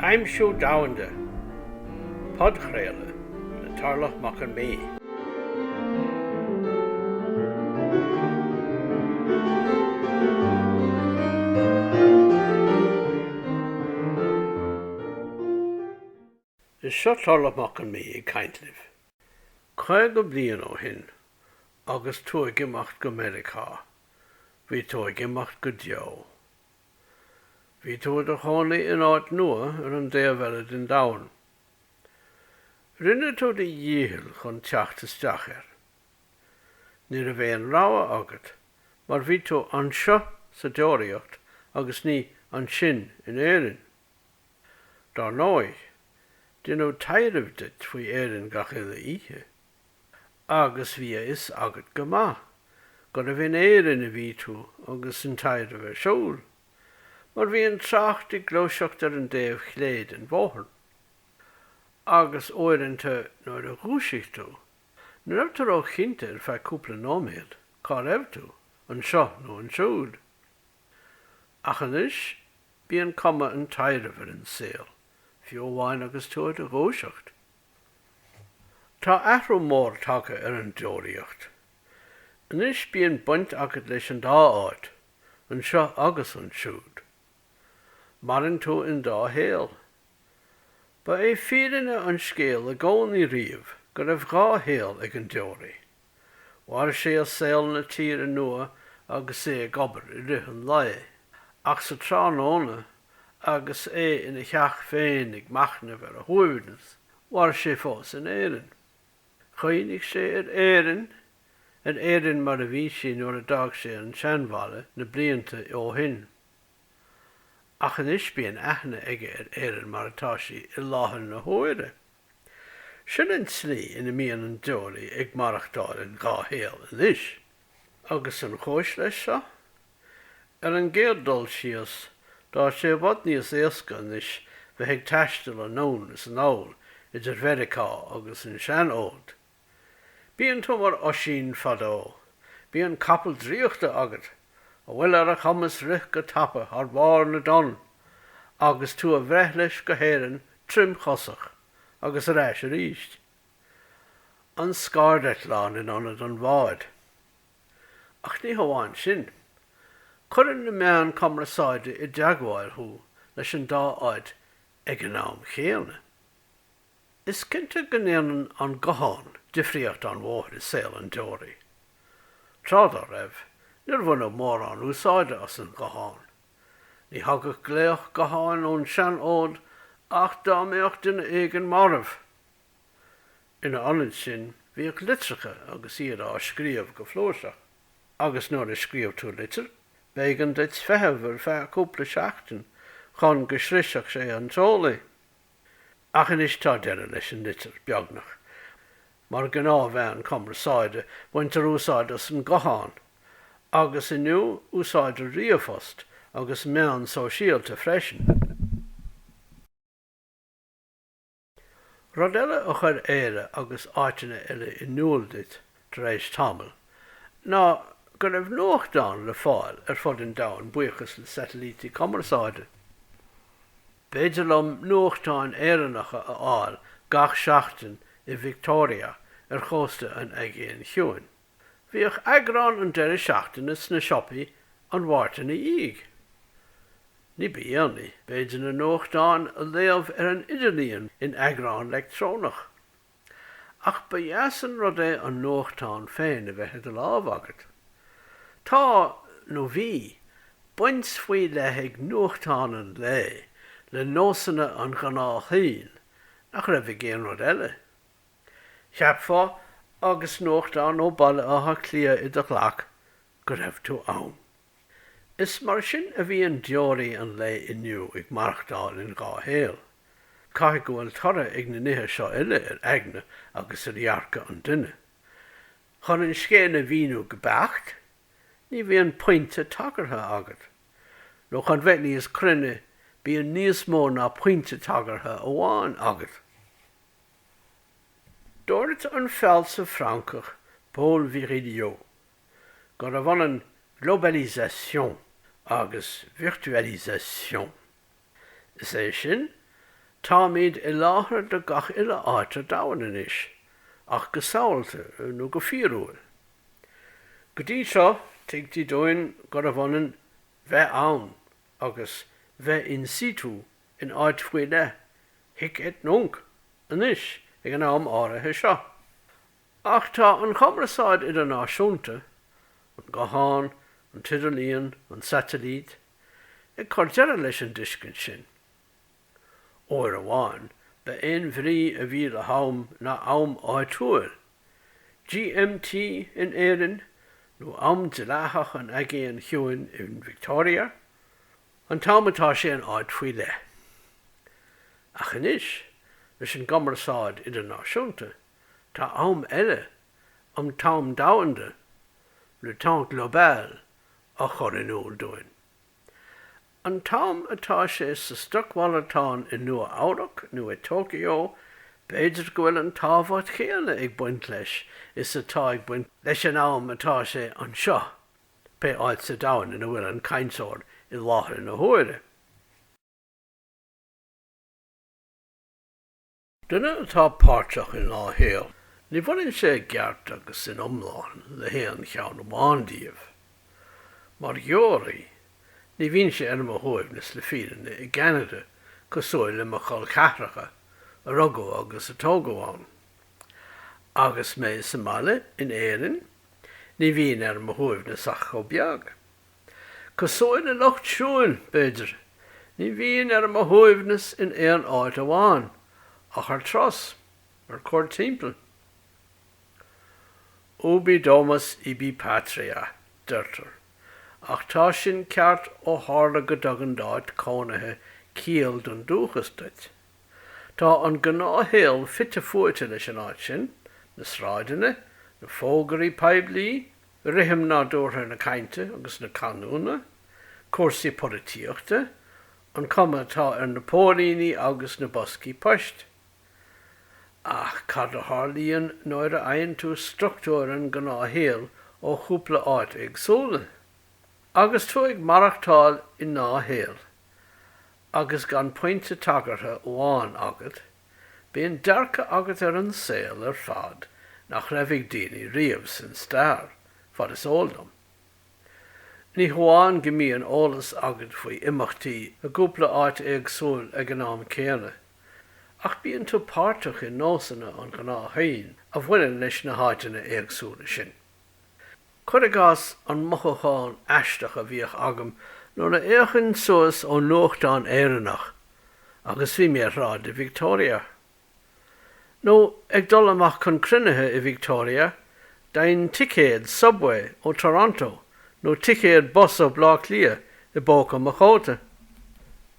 Aimsiú domhanda, Podchraoladh, le tarlach mac an mé. Is seo tarlach mac an mé I caintlibh. Caoga bliain ó shin, agus tóg imeacht go Americá, bhí tóg imeacht go deo. Bhí tóg a tháinig in áit nua an réabhlóide den domhan. Rinne tóg de dhéal chun teachtasteach Ní a bhéon ráha agat, mar bhí tóg anseo sa deoraíocht agus ní an sin in éireann. Dar nói, Dino taifeadta faoi éireann Gaeilge. Agus bhí is agat go maith, go a bhíon éireann a bhí tú agus an taifeadta shaol, mar bhí an tracht I glóiseacht an déobh chléad an bhóthar. Agus óirinte nuair a dhúisigh tú, na raibh tú ó chinnte ar feadh cúpla nóiméad, cá raibh tú, an seo nó an siúd. Ach anois, bí an cuma an taifeadta an Ceol, fiú bháin agus tú a dhúiseacht. Tá athruithe mór tagtha ar an deoraíocht. Anois bí an buint agat leis an dá áit, an seo agus an siúd. Marann tú in dá héal. Ba é fírinne an scéal a gcónaí riamh go raibh dhá héal ag an deoraí. War sé a saol na tíre nua agus é gobar I rith an lae, ach sa tránóna agus é ina cheach féin ag machnamh ar a thuaimhneas, war sé fós in éireann. Chaoinnig sé ar éireann mar a bhí sé nuair a d'fhág sé an seanbhaile na blianta ó shin. Ach anois bí an aithne aige ar éireann mar atá sí I láthair na huaire. Sin an slí ina míon an deoraí ag marachtáil an dhá héal anois. Agus an chúis leis seo, ar an gcéaddul síos, dá sé bhd níos éasca anois bheith ag taistil an nón is an áil idir Mheiricá agus an seanóid. Bí an tumar osín fadó, bí an capal dríochta agat, a bhfuil ar a chumas rith go tapa ar bharr na don, agus tú a bhreith leis go héireann trim chosach, agus a ráis a ríist. An scardait lán in anad an bháid. Ach ní hamháin sin, chuireann na meán cumarsáide I deagháil thú leis an dá áid ag an am chéalna. Is cinnte go ndéanann an gcatháin difríocht an mhór I saol an deoraí. Trád a raibh, níor bhain mór an úsáide as an gcatháin. Ní thugadh gléoch gcatháin ón seanóid ach dáméocht in éigean marmh. Ina anad sin, bhíoh litreacha agus iad á scríomh go flóiseach. Agus nuair a scríomh tú litir, bégan duit feitheamh ar feadh cúpla seachtain chun go sriseach sé an trólaí. Ach anois tá deireadh leis an litir beagnach, mar go ná bheith an cumarsáide baintear úsáid as an gcatháin, agus inniu úsáid a riamhphost agus meán sóisialta freisin. Rud eile a chur éire agus áiteanna eile I núl duit tar éis tamil, ná go raibh nuachtáin le fáil ar fud an domhan buíochas le satellítí cumarsáide. B'éidir liom nuachtáin éireannacha a fháil gach seachtain I Victoria ar chósta an Aigéan Eile. Bhíoh eagrán an deireadh seachtanas na siopaí an bhharrtaí íg. Ní bíonnaí, b'éidir na nuachtáin a léamh ar an idirlíon in eagrán leictreonach. Ach ba dheasan rud é an nuachtáin féin a bheith do lámh agat. Tá nó bhí baint faoi leithéigh nuachtáin an lé le nósanna an gnáthín nach raibh géan rud eile. Cheapfá agus nuachtáin ó baile átha clia I do ghlach go raibh tú ann. Is mar sin a bhí an deoraí an lé inniu ag marachtáil in dhá héal. Caithfidh go bhfuil torra ag na nithe seo eile ar eagna agus ar dhearca an duine. Chun an scéanna bhíonú go beacht, ní bhíon pointe tagartha agat. nó chun bheith níos cruinne bíonn níos mó ná pointe tagartha amháin agat. Dúirt an fealsa Francach Paul Virilio go raibh an globalisation agus virtualisation. Is é sin Tá míad I láthair do gach ile áit dahan inis, ach go saoilte nó go fíorúil. Go dtí seo, teagtí dóin go a bhanan bheith ann, agus bheith in situ in áit fuile, hic et nunc, inis ag an am áirithe seo. Ach tá an chumarsáid idirnáisiúnta, an gcatháin, an tidirlíon, an satellite, ag chuirdeara leis an duiscin sin. Óir amháin, be aon bhrí a bhí le ham na am áitiúil. GMT in Éireann, nó am de leathach an Aigéan Eile in Victoria, an támatá sé an áit faoi le. Ach inis, leis an chumarsáid idirnáisiúnta, tá am eile am tám domhanda, le temps global a chur in úl dóin. An tám atá sé sa stochmhailteáin in nua-fhoilsithe nó Tokyo, beidir go bhfuil an tábhacht chéile ag buint leis is atá ag buint leis an am atá sé an seo, pe áit sa domhan ina bhfuil an cainteoir I láthair na huaire. Duna atá páirteach in láthair, ní bhainn sé geart agus in umláin le héan cheann amháindíomh. Mar deoraí, ní bhíonn sé ar mórmhór le féin I Canada cosúil le mo chul cathracha, a rugó agus a tógáin. Agus mé Somália in Éireann, ní bhíonn ar mórmhór sach go beag. Cosúil le lucht siúil beidir, ní bhíonn ar mórmhór in éan áit amháin, ach ar tros, ar cóir timpeall. Ubi domus ibi patria, d'irtar, ach tá sin ceart ó tharla go dtugann dáit cónaithe Ceol don dúchas duit. Tá an gnáthhéal fitte fuaite leis an áit sin, na sráideanna, na fógarí peibhlí, rithim ná dúrtha na cainte agus na canúna, cuasaí políochta, an cuma tá ar na pólíní agus na boscaí poist. Ach cad a tharlaíonn nuair a aonn tú struchtúr an gnáthhéal ó chúpla áit agsúla. Agus tú ag marachtáil I náthéal, agus gan pointe tagartha óháin agat, bíonn dearcha agat ar an saol ar fad nach raibh daoine riamh san stair, fad is óldam. Ní hamháin go mbíonn eolas agat faoi imachtaí a gúpla áit agsúil ag an am céanna, ach bíonn tú páirteach I nósanna an gnáthhain a bhfuileann leis na háiteanna agsúla sin. Chuirigás an mochacháin aisteach a bhíoh agam nuair na éachann suas ó nuachtáin éireannach, agus bhí mé rád I Victoria. Nó ag dul amach chun cruinnithe I Victoria, daon ticéad subway ó Toronto, nó ticéad bus ó Blaclia I bóca Machóta.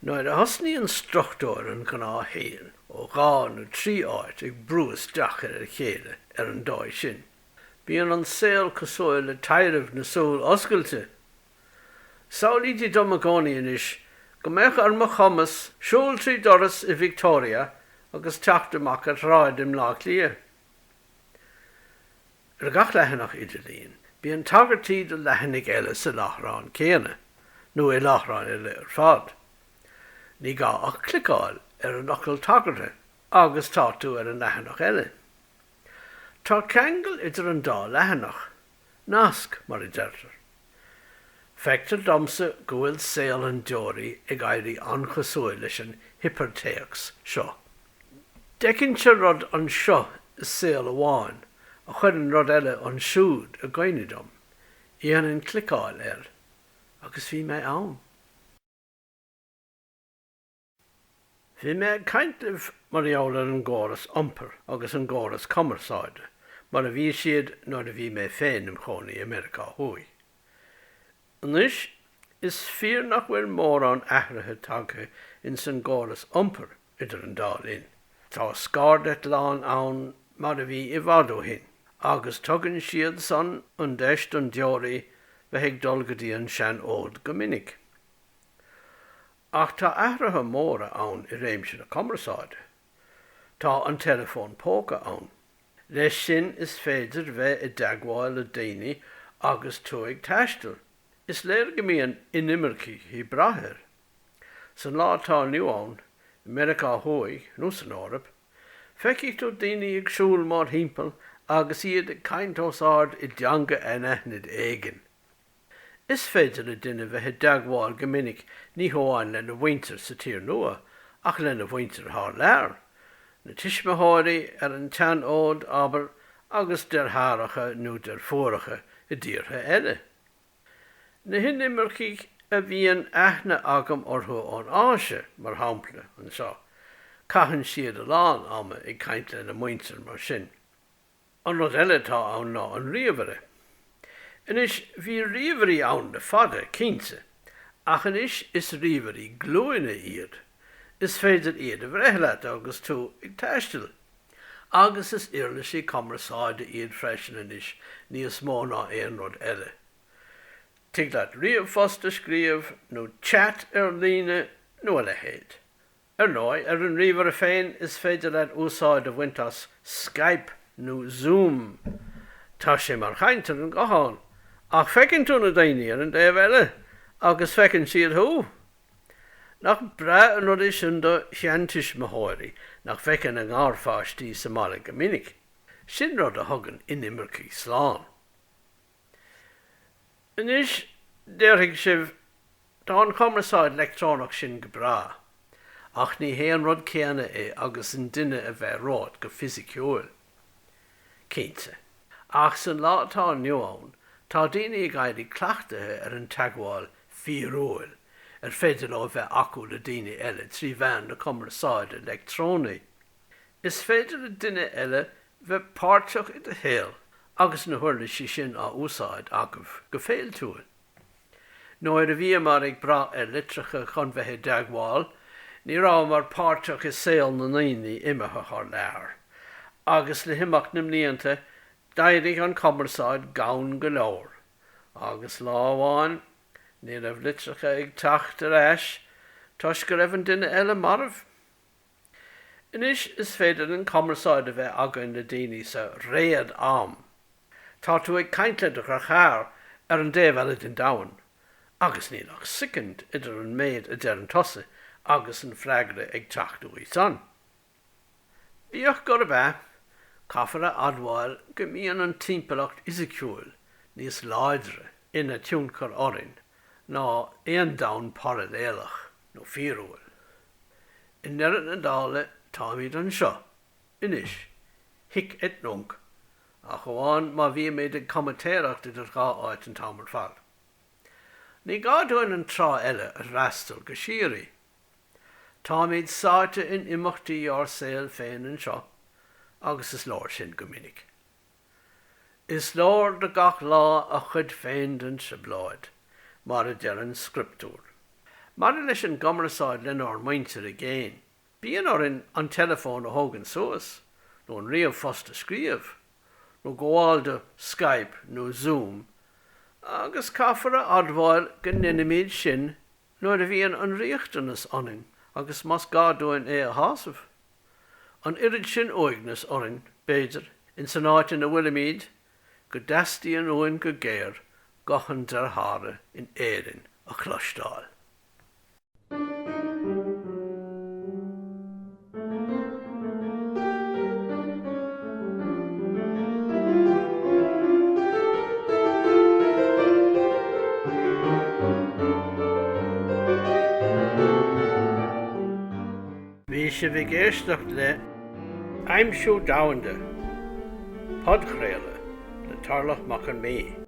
Nuair a thosnaí an struchtúir an gnáthhéal ó gá nó trí áit ag brúas deachar ar chéile ar an dóid sin. Bíonn an saol cosúil le tairimh na súil oscailte. Saolídí domagónaí inis, go mbeadh ar mo chumas siúil trí doras I Victoria agus teacht amach ar ráid im Blaclia. Ar gach leithinach idirlíon, bíonn tagartí do Tháinig eile sa leathrán céanna, nó I leathrán eile ar fad. Ní gá ach clicáil ar an ocail tagartha, agus tá tú ar an leithinach eile. Tá ceangal idir an dá leithinach, nasc mar I deirtar. Feictear domsa go bhfuil saol an deoraí ag éirí anchosúil leis an hypertéacs seo. Deicinn se rud an seo is saol amháin, a chuireann rud eile an siúd a gcoinne dom, íonann clicáil ar, agus bhí mé ann. Bhí mé caintlibh mar eolar an gcóras iompar agus an gcóras cumarsáide, mar a bhí siad nuair a bhí mé féin im chónaí America thuaidh. Anois is fíor nach bhfuil mór an athruithe tagtha in san gcóras iompar idir an dá linn. Tá scárdait lán ann mar a bhí I bhadó hin, agus tugann siad san an deist an deoraí bheith ag dul go dtí an sean ód go minic. Ach tá athruithe móra ann I réimse na cumarsáide. Tá an telefón póca ann. Leis sin is féidir bheith I dteagmháil le daoine agus tú ag taistil. Is léir go mbíonn inimircí hí brathir. San lá tá nniu ann, America hóig, nus an Orb, feici tú daoine ag siúl mar hímpel agus iad caintósáard I deanga ena nid Aigéan. Is féidir le duine bheith deagháil go minic ní hóáin le na bhaintear sa tír nua, ach le na bhaintear thar leabhar. Na tiismitheoirí an tean ód aber agus der háracha nó der fóracha I ddíortha eile. Na hin immercií a bhíon aithne agam orthu ón áise mar hampla an seo. Caitheann siad a lán ama ag caint le na muintear mar sin. An rud eile tá ann ná an réabhare. Inis bhí réabharí ann na fada cínte, ach inis is réabharí glúine iad. Is féidir iad a bhreithleat agus tú ag taistil. Agus is iarla sí cumarsáide iad freisin inis níos mó ná éon rud eile. Tiglaat riamh fosta scríamh nó chat líne nó a le héad. Nói an riamhar a féin is féidir le úsáid a bhaint as Skype nó Zoom. Tá sé mar chaintear an gcatháin, ach feiceann tú na daoine ar an déobh eile, agus feiceann siad thú. Nach bra an rud is sin do cheantismitheoirí nach feiceann an gáirfáistí sa mala go minic. Sin rud a thugann in immercií sláán. Inis deirfidh sibh tá an cumarsáid leictreonach sin go bra, ach ní héan rud céanna agus an duine a bheith rád go fisiciúil. Cínte. Ach san lá atá nuamh, tá daoine ag éirí cleachtathe ar an teagháil fíorúil, ar féidir le bheith acu le daoine eile trí bhean na cumarsáide leictreonaí. Is féidir le duine eile bheith páirteach I do héal, agus na thuirla sí sin á úsáid agah go féil túil. Nó ar a bhí mar ag bra ar litreacha chun bheith deagháil, ní rá mar páirteach is saol na naoine imethe thar leabhar. Agus le himach na mblianta, d'éirigh an cumarsáid gabhain go leor. Agus lámháin, ní raibh litreacha ag teacht ar ais, tuis go raibh an duine eile marmh. Inis is féidir an cumarsáid a bheith agan le daoine sa réad am. Tá tú ag caint le do char ar an déobh eile den domhan, agus ní nach sicint idir an méid a deir an tosa agus an freagra ag teachtú í san. Bíoch go a bheith, caithfeadh admhail go mbíonn an timpeallacht isiciúil níos láidre ina tiúnchar orin ná éon domhan paralélach nó fíorúil. In neiread na dála táimid an seo, inis, hic et nunc, a chuáin má bhí méid ag commentéireacht idir gá áit an tamar fad. Ní gádúin an trá eile a rastal go síorí. Táimid sáte in imachtaí ar saol féin an seo, agus is leir sin go minic. Is leir de gach lá a chud féin den sibláid, mar a deir an scriptúr. Mar leis an cumarsáid lena ar muintear a géin, bíonn orin an telefón a thógann suas, nó an riamh fosta scríamh, nó gháil de Skype nó Zoom, agus caithfeadh admhail go niniméid sin nuair a bhíonn an riachtanas anin, agus mas gádúin a hásamh. An irid sin óignas orin, béidir, in san áit na bhuilimid, go dastaí an óin go géir, gachan dar hára in éireann a chluistáil. Bhí sé bhí géisteach le Aimsiú domhanda, Podchraoladh, le tarlach mac an mé.